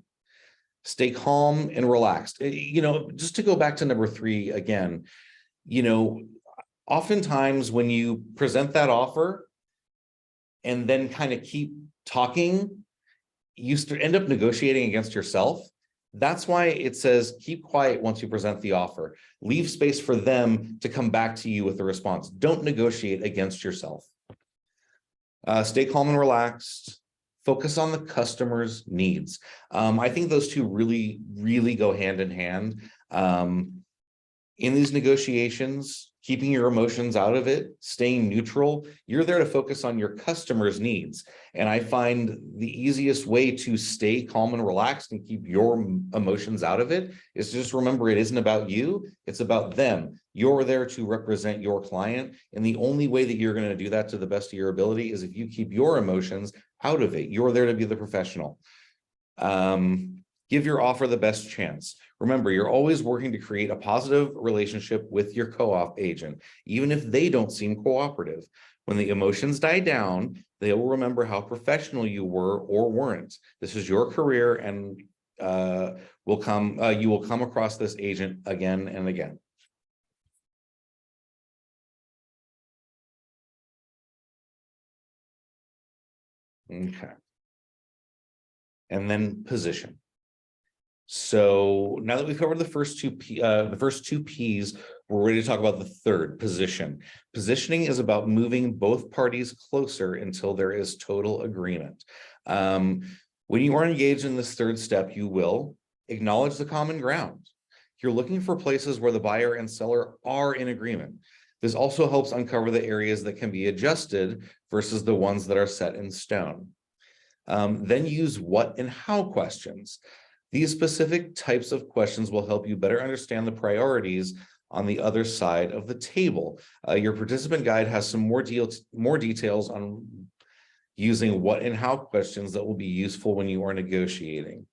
Stay calm and relaxed. Just to go back to number 3 again, oftentimes when you present that offer and then kind of keep talking, you end up negotiating against yourself. That's why it says keep quiet once you present the offer. Leave space for them to come back to you with a response. Don't negotiate against yourself. Stay calm and relaxed. Focus on the customer's needs. I think those two really, really go hand in hand. in these negotiations, keeping your emotions out of it, staying neutral, you're there to focus on your customer's needs. And I find the easiest way to stay calm and relaxed and keep your emotions out of it is just remember it isn't about you, it's about them. You're there to represent your client. And the only way that you're going to do that to the best of your ability is if you keep your emotions out of it. You're there to be the professional. Give your offer the best chance. Remember, you're always working to create a positive relationship with your co-op agent, even if they don't seem cooperative. When the emotions die down, they will remember how professional you were or weren't. This is your career, and you will come across this agent again and again. Okay. And then position. So now that we've covered the first two P's, we're ready to talk about the third, position. Positioning is about moving both parties closer until there is total agreement. When you are engaged in this third step, you will acknowledge the common ground. You're looking for places where the buyer and seller are in agreement. This also helps uncover the areas that can be adjusted versus the ones that are set in stone. Then use what and how questions. These specific types of questions will help you better understand the priorities on the other side of the table. Your participant guide has some more details on using what and how questions that will be useful when you are negotiating.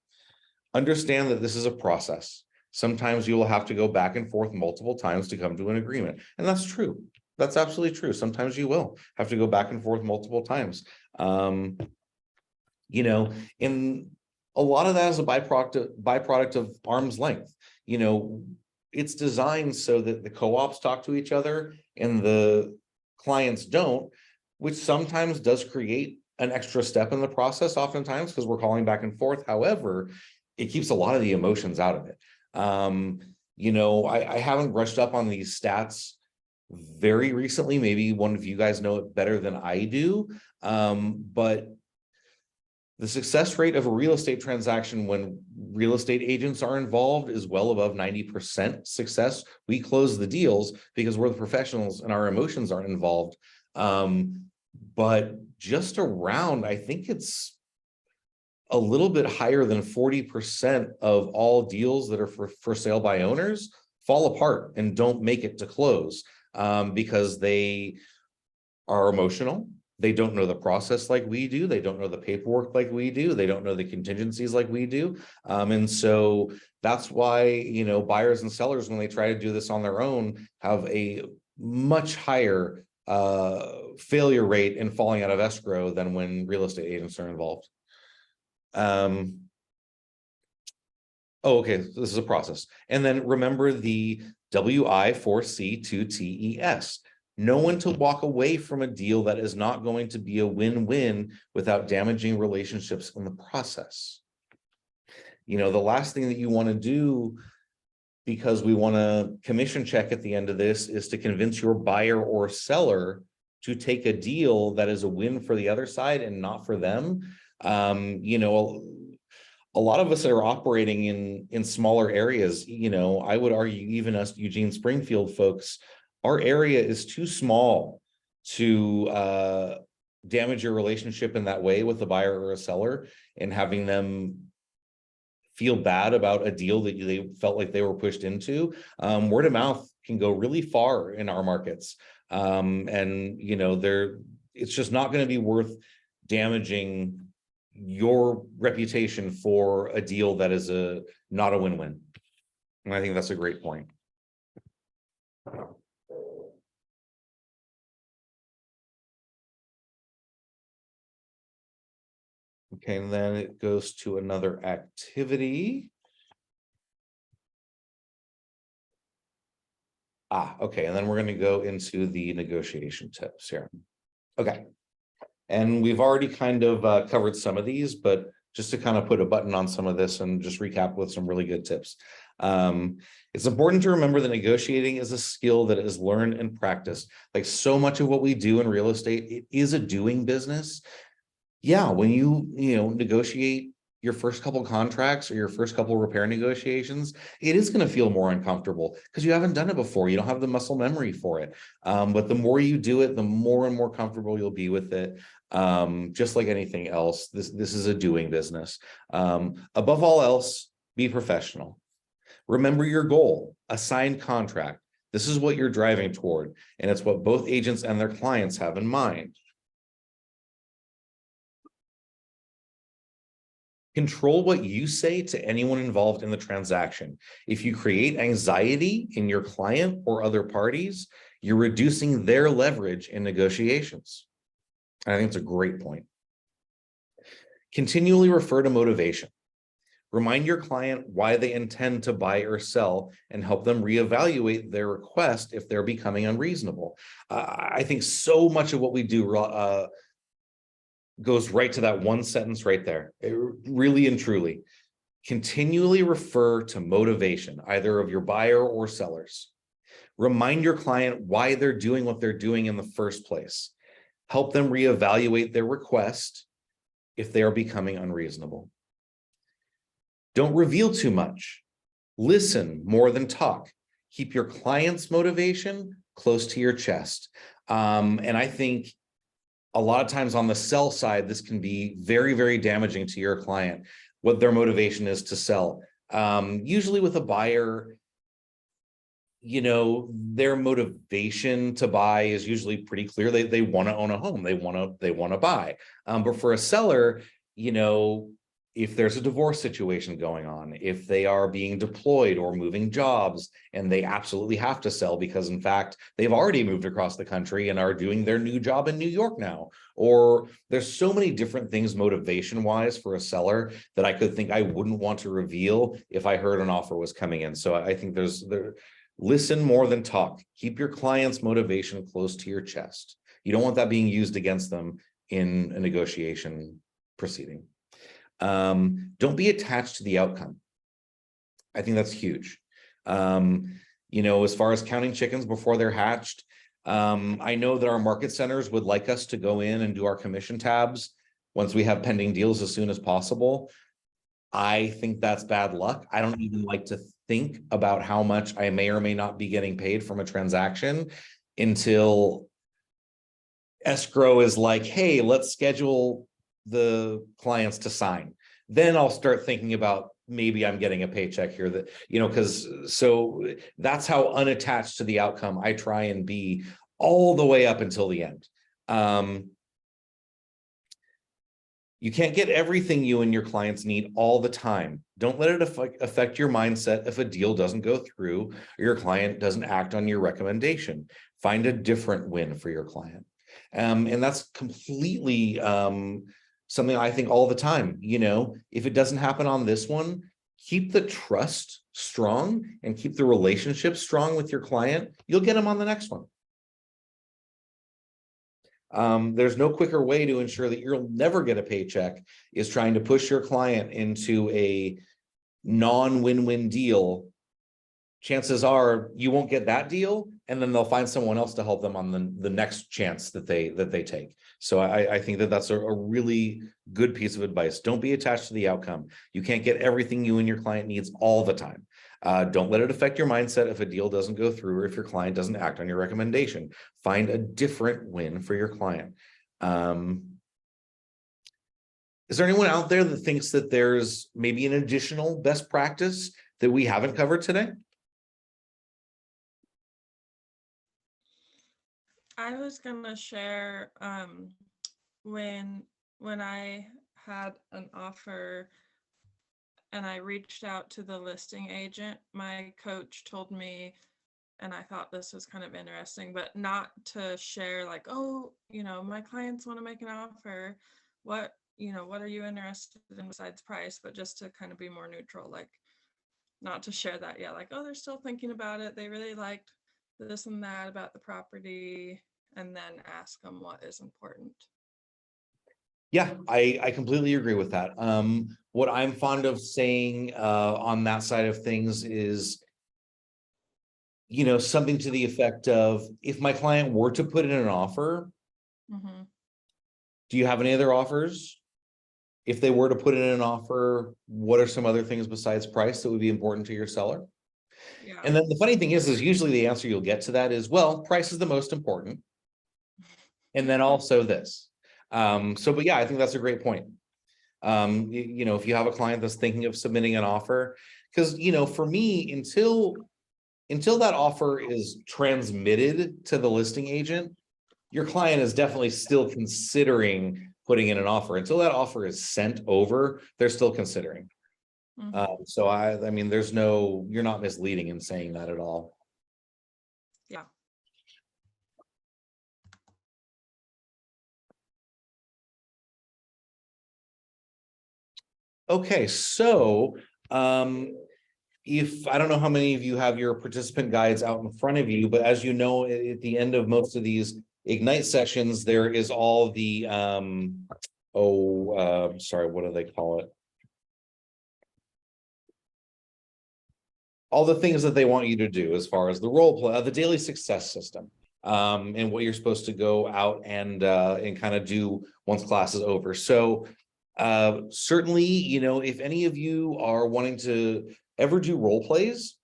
Understand that this is a process. Sometimes you will have to go back and forth multiple times to come to an agreement. And that's true. That's absolutely true. Sometimes you will have to go back and forth multiple times. You know, in a lot of that is a byproduct of arm's length. You know, it's designed so that the co-ops talk to each other and the clients don't, which sometimes does create an extra step in the process oftentimes because we're calling back and forth. However, it keeps a lot of the emotions out of it. You know, I haven't brushed up on these stats very recently. Maybe one of you guys know it better than I do. But the success rate of a real estate transaction when real estate agents are involved is well above 90% success. We close the deals because we're the professionals and our emotions aren't involved. But just around, I think it's a little bit higher than 40% of all deals that are for sale by owners fall apart and don't make it to close because they are emotional. They don't know the process like we do. They don't know the paperwork like we do. They don't know the contingencies like we do. And so that's why, you know, buyers and sellers, when they try to do this on their own, have a much higher failure rate in falling out of escrow than when real estate agents are involved. Oh, okay, this is a process. And then remember the WI4C2TES. Know when to walk away from a deal that is not going to be a win-win without damaging relationships in the process. You know, the last thing that you want to do, because we want to commission check at the end of this, is to convince your buyer or seller to take a deal that is a win for the other side and not for them. You know, a lot of us that are operating in smaller areas, you know, I would argue even us Eugene Springfield folks, our area is too small to damage your relationship in that way with a buyer or a seller and having them feel bad about a deal that they felt like they were pushed into. Word of mouth can go really far in our markets. And, you know, it's just not going to be worth damaging your reputation for a deal that is not a win-win. And I think that's a great point. Okay, and then it goes to another activity. Okay, and then we're going to go into the negotiation tips here. Okay, and we've already kind of covered some of these, but just to kind of put a button on some of this and just recap with some really good tips. It's important to remember that negotiating is a skill that is learned and practiced. Like so much of what we do in real estate, it is a doing business. Yeah, when you negotiate your first couple contracts or your first couple repair negotiations, it is going to feel more uncomfortable because you haven't done it before. You don't have the muscle memory for it. But the more you do it, the more and more comfortable you'll be with it. Just like anything else, this is a doing business. Above all else, be professional. Remember your goal, a signed contract. This is what you're driving toward, and it's what both agents and their clients have in mind. Control what you say to anyone involved in the transaction. If you create anxiety in your client or other parties, you're reducing their leverage in negotiations. I think it's a great point. Continually refer to motivation. Remind your client why they intend to buy or sell and help them reevaluate their request if they're becoming unreasonable. I think so much of what we do goes right to that one sentence right there. Really and truly. Continually refer to motivation, either of your buyer or sellers. Remind your client why they're doing what they're doing in the first place. Help them reevaluate their request if they are becoming unreasonable. Don't reveal too much. Listen more than talk. Keep your client's motivation close to your chest. And I think a lot of times on the sell side, this can be very, very damaging to your client, what their motivation is to sell. Usually with a buyer, you know, their motivation to buy is usually pretty clear. They want to own a home. They want to buy. But for a seller, you know, if there's a divorce situation going on, if they are being deployed or moving jobs and they absolutely have to sell because in fact, they've already moved across the country and are doing their new job in New York now, or there's so many different things motivation wise for a seller that I could think I wouldn't want to reveal if I heard an offer was coming in. So I think listen more than talk. Keep your client's motivation close to your chest. You don't want that being used against them in a negotiation proceeding. Don't be attached to the outcome. I think that's huge. You know, as far as counting chickens before they're hatched, I know that our market centers would like us to go in and do our commission tabs once we have pending deals as soon as possible. I think that's bad luck. I don't even like to think about how much I may or may not be getting paid from a transaction until escrow is like, hey, let's schedule the clients to sign. Then I'll start thinking about maybe I'm getting a paycheck here that, you know, so that's how unattached to the outcome I try and be all the way up until the end. You can't get everything you and your clients need all the time. Don't let it affect your mindset if a deal doesn't go through or your client doesn't act on your recommendation. Find a different win for your client. And that's completely something I think all the time. You know, if it doesn't happen on this one, keep the trust strong and keep the relationship strong with your client. You'll get them on the next one. There's no quicker way to ensure that you'll never get a paycheck is trying to push your client into a non-win-win deal. Chances are you won't get that deal, and then they'll find someone else to help them on the next chance that they take. So I think that that's a really good piece of advice. Don't be attached to the outcome. You can't get everything you and your client needs all the time. Don't let it affect your mindset if a deal doesn't go through or if your client doesn't act on your recommendation. Find a different win for your client. Is there anyone out there that thinks that there's maybe an additional best practice that we haven't covered today? I was gonna share when I had an offer and I reached out to the listing agent, my coach told me, and I thought this was kind of interesting, but not to share like, oh, you know, my clients want to make an offer. What are you interested in besides price? But just to kind of be more neutral, like not to share that yet, like, oh, they're still thinking about it. They really liked this and that about the property, and then ask them what is important. Yeah, I completely agree with that. What I'm fond of saying on that side of things is, you know, something to the effect of, if my client were to put in an offer, Mm-hmm. do you have any other offers? if they were to put in an offer, what are some other things besides price that would be important to your seller? Yeah. And then the funny thing is usually the answer you'll get to that is, well, price is the most important. And then also this. But yeah, I think that's a great point. You know, if you have a client that's thinking of submitting an offer, because, you know, for me, until that offer is transmitted to the listing agent, your client is definitely still considering putting in an offer. Until that offer is sent over, they're still considering. Mhm. So I mean, you're not misleading in saying that at all. Yeah. Okay, so if I don't know how many of you have your participant guides out in front of you, but as you know, at the end of most of these Ignite sessions, there is all the sorry, what do they call it? All the things that they want you to do as far as the role play, the daily success system, and what you're supposed to go out and kind of do once class is over. So certainly, you know, if any of you are wanting to ever do role plays,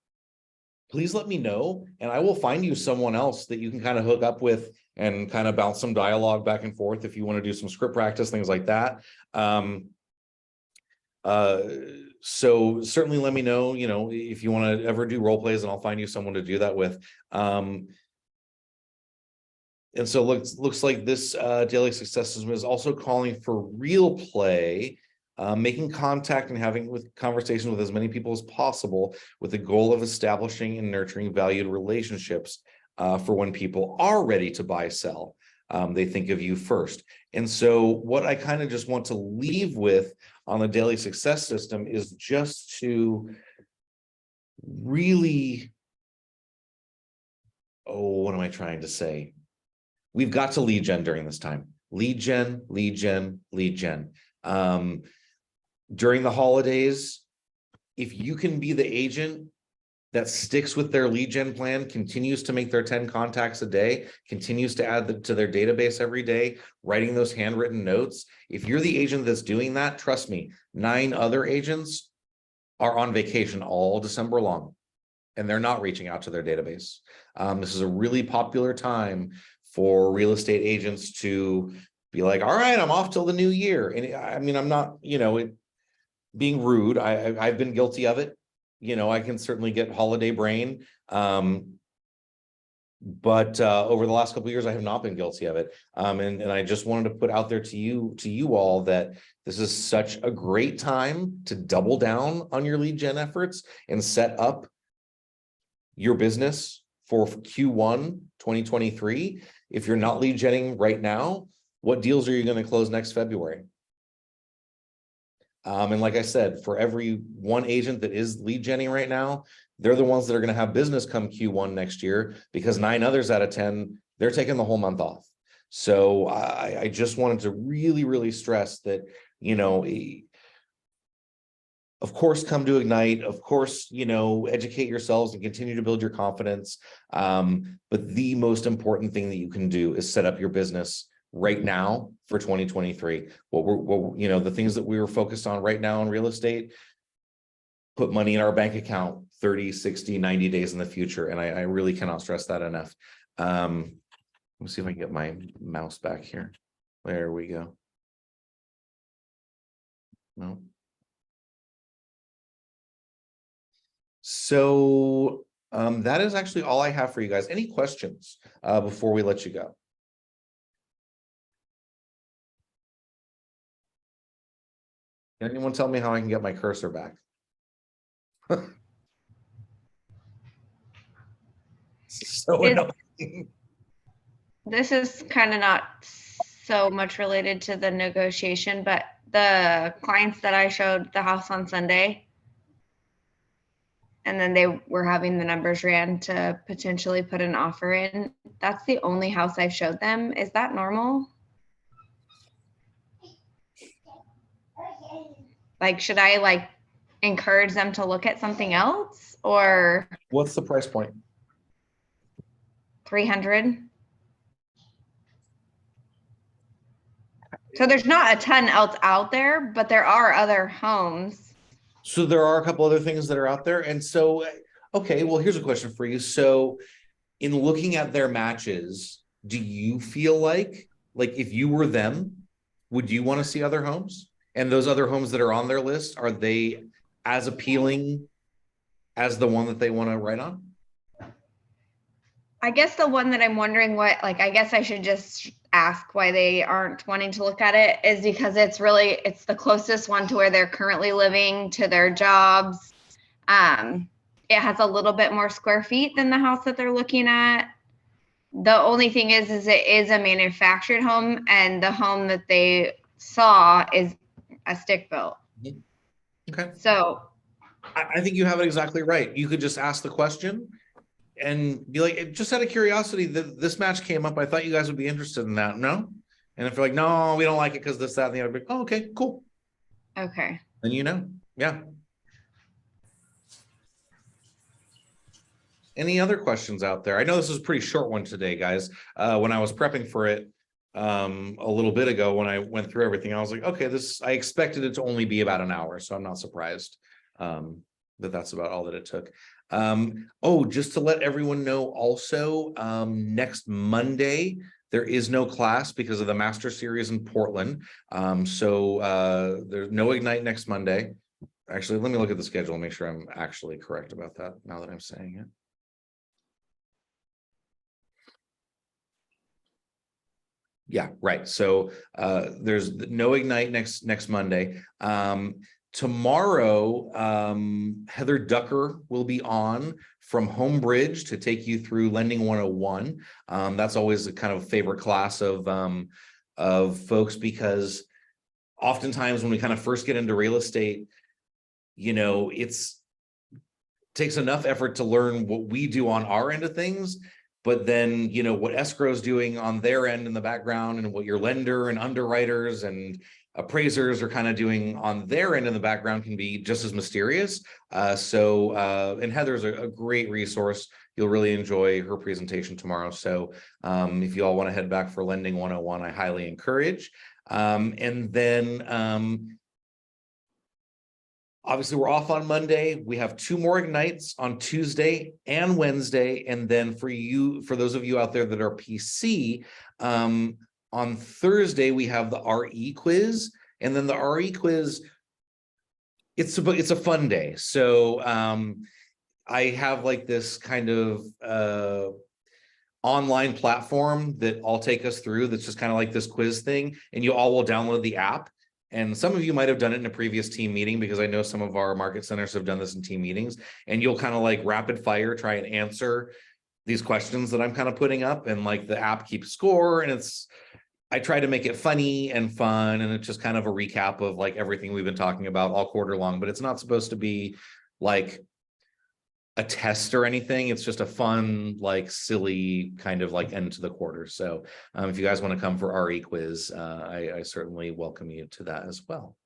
please let me know and I will find you someone else that you can kind of hook up with and kind of bounce some dialogue back and forth if you want to do some script practice, things like that. So certainly let me know, you know, if you want to ever do role plays, and I'll find you someone to do that with. And so looks like this daily success system is also calling for real play, making contact and having conversations with as many people as possible with the goal of establishing and nurturing valued relationships for when people are ready to buy, sell. They think of you first. And so what I kind of just want to leave with on the daily success system is just to really, what am I trying to say? We've got to lead gen during this time. Lead gen, lead gen, lead gen. During the holidays, if you can be the agent that sticks with their lead gen plan, continues to make their 10 contacts a day, continues to add to their database every day, writing those handwritten notes. If you're the agent that's doing that, trust me, 9 other agents are on vacation all December long, and they're not reaching out to their database. This is a really popular time for real estate agents to be like, all right, I'm off till the new year. And I mean, I'm not, you know, being rude. I've been guilty of it. You know, I can certainly get holiday brain. But over the last couple of years, I have not been guilty of it. And I just wanted to put out there to you all that this is such a great time to double down on your lead gen efforts and set up your business for Q1 2023. If you're not lead genning right now, what deals are you going to close next February? And like I said, for every one agent that is lead genning right now, they're the ones that are going to have business come Q1 next year, because 9 others out of 10, they're taking the whole month off. So I just wanted to really, really stress that, you know, of course, come to Ignite, of course, you know, educate yourselves and continue to build your confidence. But the most important thing that you can do is set up your business right now for 2023. What you know, the things that we were focused on right now in real estate, put money in our bank account 30, 60, 90 days in the future. And I really cannot stress that enough. Let me see if I can get my mouse back here. There we go. No. So that is actually all I have for you guys. Any questions before we let you go? Can anyone tell me how I can get my cursor back? So annoying. This is kind of not so much related to the negotiation, but the clients that I showed the house on Sunday, and then they were having the numbers ran to potentially put an offer in. That's the only house I've showed them. Is that normal? Like, should I like encourage them to look at something else, or What's the price point? 300? So there's not a ton else out there, but there are other homes. So there are a couple other things that are out there. And so, okay, well, here's a question for you. So in looking at their matches, do you feel like if you were them, would you want to see other homes? And those other homes that are on their list, are they as appealing as the one that they want to write on? I guess the one that I'm wondering I guess I should just ask why they aren't wanting to look at it is because it's the closest one to where they're currently living, to their jobs. It has a little bit more square feet than the house that they're looking at. The only thing is it is a manufactured home, and the home that they saw is a stick built. Okay. So I think you have it exactly right. You could just ask the question and be like, just out of curiosity, this match came up. I thought you guys would be interested in that. No? And if you're like, no, we don't like it because this, that, and the other, like, oh, okay, cool. okay. Then you know. Yeah. Any other questions out there? I know this is a pretty short one today, guys. When I was prepping for it a little bit ago, when I went through everything, I was like, okay, I expected it to only be about an hour, so I'm not surprised that's about all that it took. Oh, just to let everyone know also, next Monday, there is no class because of the Master Series in Portland. So there's no Ignite next Monday. Actually, let me look at the schedule and make sure I'm actually correct about that now that I'm saying it. Yeah, right. So there's no Ignite next Monday. Tomorrow, Heather Ducker will be on from Homebridge to take you through Lending 101. That's always a kind of favorite class of folks, because oftentimes when we kind of first get into real estate, takes enough effort to learn what we do on our end of things, but then, what escrow is doing on their end in the background, and what your lender and underwriters and appraisers are kind of doing on their end in the background can be just as mysterious. And Heather's a great resource. You'll really enjoy her presentation tomorrow. So if you all want to head back for Lending 101, I highly encourage. And then obviously we're off on Monday. We have 2 more Ignites on Tuesday and Wednesday. And then for those of you out there that are PC, on Thursday, we have the RE quiz, and then the RE quiz, it's a fun day. So I have like this kind of online platform that I'll take us through that's just kind of like this quiz thing, and you all will download the app. And some of you might have done it in a previous team meeting, because I know some of our market centers have done this in team meetings, and you'll kind of like rapid fire try and answer these questions that I'm kind of putting up, and like the app keeps score, and I try to make it funny and fun, and it's just kind of a recap of like everything we've been talking about all quarter long, but it's not supposed to be like a test or anything. It's just a fun, like silly kind of like end to the quarter. So if you guys want to come for RE quiz, I certainly welcome you to that as well.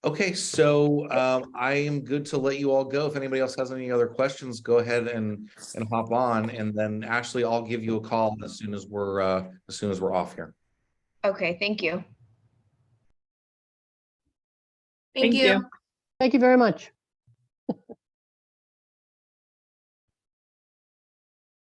Okay, so I am good to let you all go. If anybody else has any other questions, go ahead and hop on, and then Ashley, I'll give you a call as soon as we're off here. Okay, thank you. Thank you. Thank you very much.